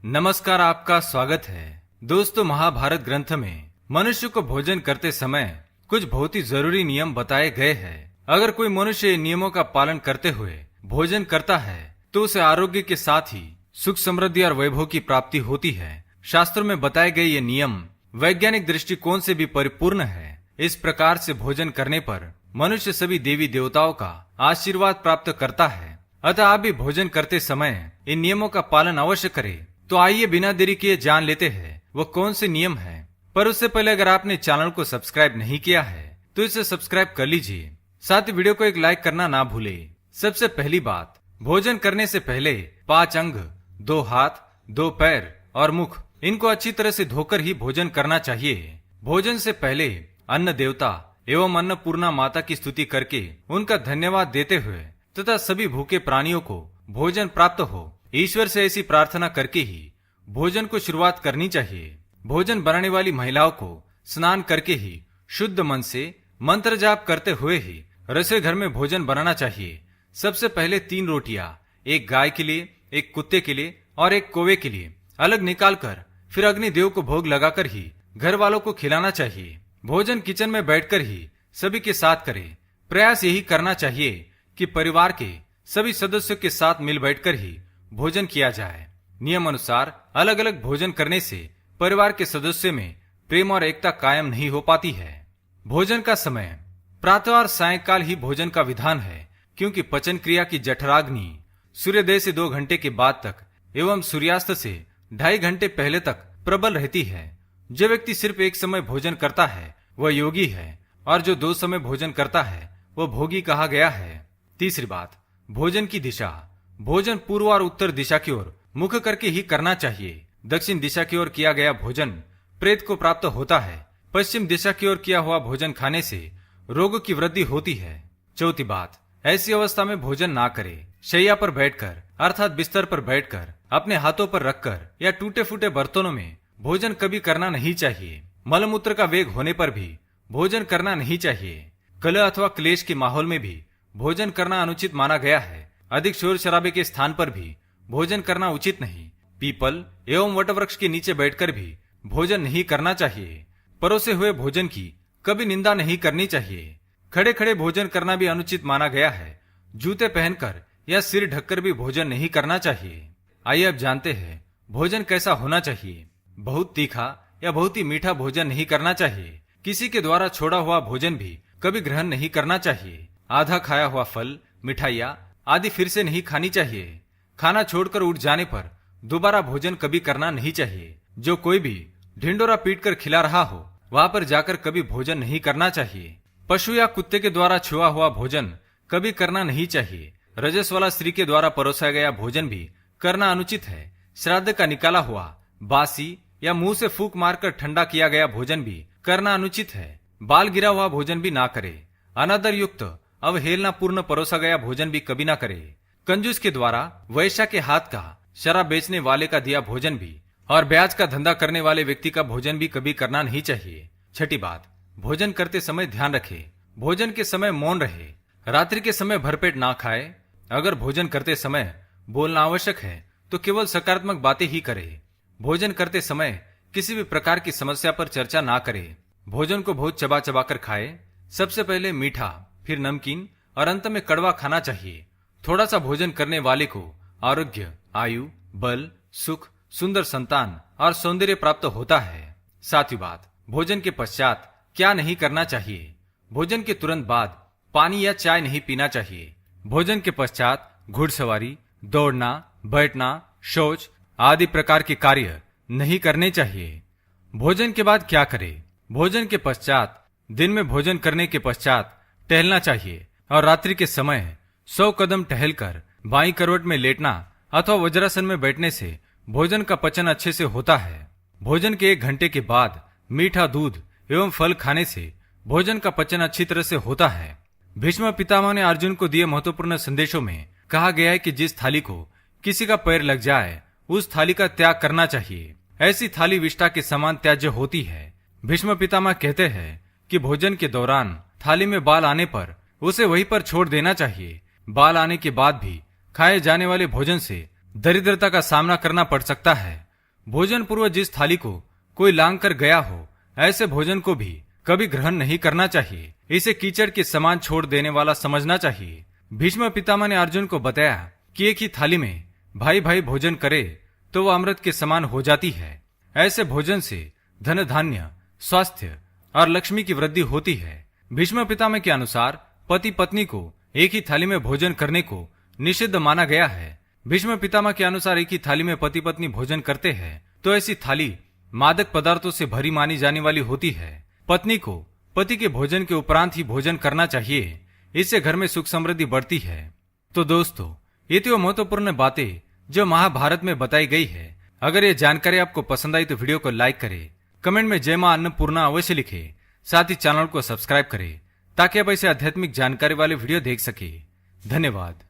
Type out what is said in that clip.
नमस्कार, आपका स्वागत है। दोस्तों, महाभारत ग्रंथ में मनुष्य को भोजन करते समय कुछ बहुत ही जरूरी नियम बताए गए हैं। अगर कोई मनुष्य नियमों का पालन करते हुए भोजन करता है तो उसे आरोग्य के साथ ही सुख, समृद्धि और वैभव की प्राप्ति होती है। शास्त्रों में बताए गए ये नियम वैज्ञानिक दृष्टिकोण से भी परिपूर्ण है। इस प्रकार से भोजन करने पर मनुष्य सभी देवी देवताओं का आशीर्वाद प्राप्त करता है। अतः आप भी भोजन करते समय इन नियमों का पालन अवश्य करें। तो आइए बिना देरी किए जान लेते हैं वो कौन से नियम हैं। पर उससे पहले अगर आपने चैनल को सब्सक्राइब नहीं किया है तो इसे सब्सक्राइब कर लीजिए। साथ ही वीडियो को एक लाइक करना ना भूले। सबसे पहली बात, भोजन करने से पहले 5 अंग, 2 हाथ, 2 पैर और मुख, इनको अच्छी तरह से धोकर ही भोजन करना चाहिए। भोजन से पहले अन्न देवता एवं अन्नपूर्णा माता की स्तुति करके उनका धन्यवाद देते हुए तथा सभी भूखे प्राणियों को भोजन प्राप्त हो, ईश्वर से ऐसी प्रार्थना करके ही भोजन को शुरुआत करनी चाहिए। भोजन बनाने वाली महिलाओं को स्नान करके ही शुद्ध मन से मंत्र जाप करते हुए ही रसोई घर में भोजन बनाना चाहिए। सबसे पहले 3 रोटियां, एक गाय के लिए, एक कुत्ते के लिए और एक कौवे के लिए अलग निकालकर फिर अग्निदेव को भोग लगाकर ही घर वालों को खिलाना चाहिए। भोजन किचन में बैठकर ही सभी के साथ करें। प्रयास यही करना चाहिए कि परिवार के सभी सदस्यों के साथ मिल बैठकर ही भोजन किया जाए। नियम अनुसार अलग अलग भोजन करने से परिवार के सदस्यों में प्रेम और एकता कायम नहीं हो पाती है। भोजन का समय प्रातः और सायंकाल ही भोजन का विधान है, क्योंकि पचन क्रिया की जठराग्नि सूर्योदय से 2 घंटे के बाद तक एवं सूर्यास्त से 2.5 घंटे पहले तक प्रबल रहती है। जो व्यक्ति सिर्फ एक समय भोजन करता है वह योगी है, और जो 2 समय भोजन करता है वह भोगी कहा गया है। तीसरी बात, भोजन की दिशा। भोजन पूर्व और उत्तर दिशा की ओर मुख करके ही करना चाहिए। दक्षिण दिशा की ओर किया गया भोजन प्रेत को प्राप्त होता है। पश्चिम दिशा की ओर किया हुआ भोजन खाने से रोग की वृद्धि होती है। चौथी बात, ऐसी अवस्था में भोजन ना करे। शैया पर बैठकर अर्थात बिस्तर पर बैठकर अपने हाथों पर रखकर या टूटे फूटे बर्तनों में भोजन कभी करना नहीं चाहिए। मलमूत्र का वेग होने पर भी भोजन करना नहीं चाहिए। कलह अथवा क्लेश के माहौल में भी भोजन करना अनुचित माना गया है। अधिक शोर शराबे के स्थान पर भी भोजन करना उचित नहीं। पीपल एवं वटवृक्ष के नीचे बैठकर भी भोजन नहीं करना चाहिए। परोसे हुए भोजन की कभी निंदा नहीं करनी चाहिए। खड़े खड़े भोजन करना भी अनुचित माना गया है। जूते पहनकर या सिर ढककर भी भोजन नहीं करना चाहिए। आइए अब जानते हैं भोजन कैसा होना चाहिए। बहुत तीखा या बहुत ही मीठा भोजन नहीं करना चाहिए। किसी के द्वारा छोड़ा हुआ भोजन भी कभी ग्रहण नहीं करना चाहिए। आधा खाया हुआ फल, मिठाइयाँ आदि फिर से नहीं खानी चाहिए। खाना छोड़कर उठ जाने पर दोबारा भोजन कभी करना नहीं चाहिए। जो कोई भी ढिंडोरा पीटकर खिला रहा हो वहां पर जाकर कभी भोजन नहीं करना चाहिए। पशु या कुत्ते के द्वारा छुआ हुआ भोजन कभी करना नहीं चाहिए। रजस वाला स्त्री के द्वारा परोसा गया भोजन भी करना अनुचित है। श्राद्ध का निकाला हुआ, बासी या मुंह से फूंक मारकर ठंडा किया गया भोजन भी करना अनुचित है। बाल गिरा हुआ भोजन भी ना करे। अनादर युक्त अवहेलना पूर्ण परोसा गया भोजन भी कभी ना करे। कंजूस के द्वारा वैश्या के हाथ का, शराब बेचने वाले का दिया भोजन भी और ब्याज का धंधा करने वाले व्यक्ति का भोजन भी कभी करना नहीं चाहिए। छठी बात, भोजन करते समय ध्यान रखे। भोजन के समय मौन रहे। रात्रि के समय भरपेट ना खाए। अगर भोजन करते समय बोलना आवश्यक है तो केवल सकारात्मक बातें ही करे। भोजन करते समय किसी भी प्रकार की समस्या पर चर्चा ना करे। भोजन को बहुत चबा चबा कर खाए। सबसे पहले मीठा, फिर नमकीन और अंत में कड़वा खाना चाहिए। थोड़ा सा भोजन करने वाले को आरोग्य, आयु, बल, सुख, सुंदर संतान और सौंदर्य प्राप्त होता है। सातवीं बात, भोजन के पश्चात क्या नहीं करना चाहिए। भोजन के तुरंत बाद पानी या चाय नहीं पीना चाहिए। भोजन के पश्चात घुड़सवारी, दौड़ना, बैठना, शौच आदि प्रकार के कार्य नहीं करने चाहिए। भोजन के बाद क्या करें। भोजन के पश्चात दिन में भोजन करने के पश्चात टहलना चाहिए और रात्रि के समय 100 कदम टहलकर बाईं करवट में लेटना अथवा वज्रासन में बैठने से भोजन का पचन अच्छे से होता है। भोजन के 1 घंटे के बाद मीठा दूध एवं फल खाने से भोजन का पचन अच्छी तरह से होता है। भीष्म पितामह ने अर्जुन को दिए महत्वपूर्ण संदेशों में कहा गया है कि जिस थाली को किसी का पैर लग जाए उस थाली का त्याग करना चाहिए। ऐसी थाली विष्ठा के समान त्याज्य होती है। भीष्म पितामह कहते हैं कि भोजन के दौरान थाली में बाल आने पर उसे वहीं पर छोड़ देना चाहिए। बाल आने के बाद भी खाए जाने वाले भोजन से दरिद्रता का सामना करना पड़ सकता है। भोजन पूर्व जिस थाली को कोई लांग कर गया हो, ऐसे भोजन को भी कभी ग्रहण नहीं करना चाहिए। इसे कीचड़ के समान छोड़ देने वाला समझना चाहिए। भीष्म पितामह ने अर्जुन को बताया कि एक ही थाली में भाई भाई भोजन करे तो वह अमृत के समान हो जाती है। ऐसे भोजन से धन धान्य, स्वास्थ्य और लक्ष्मी की वृद्धि होती है। भीष्म पितामह के अनुसार पति पत्नी को एक ही थाली में भोजन करने को निषिद्ध माना गया है। भीष्म पितामह के अनुसार एक ही थाली में पति पत्नी भोजन करते हैं तो ऐसी थाली मादक पदार्थों से भरी मानी जाने वाली होती है। पत्नी को पति के भोजन के उपरांत ही भोजन करना चाहिए, इससे घर में सुख समृद्धि बढ़ती है। तो दोस्तों, ये थी वो महत्वपूर्ण बातें जो महाभारत में बताई गई है। अगर ये जानकारी आपको पसंद आई तो वीडियो को लाइक करें, कमेंट में जय मां अन्नपूर्णा अवश्य लिखें, साथ ही चैनल को सब्सक्राइब करें ताकि आप ऐसे आध्यात्मिक जानकारी वाले वीडियो देख सके। धन्यवाद।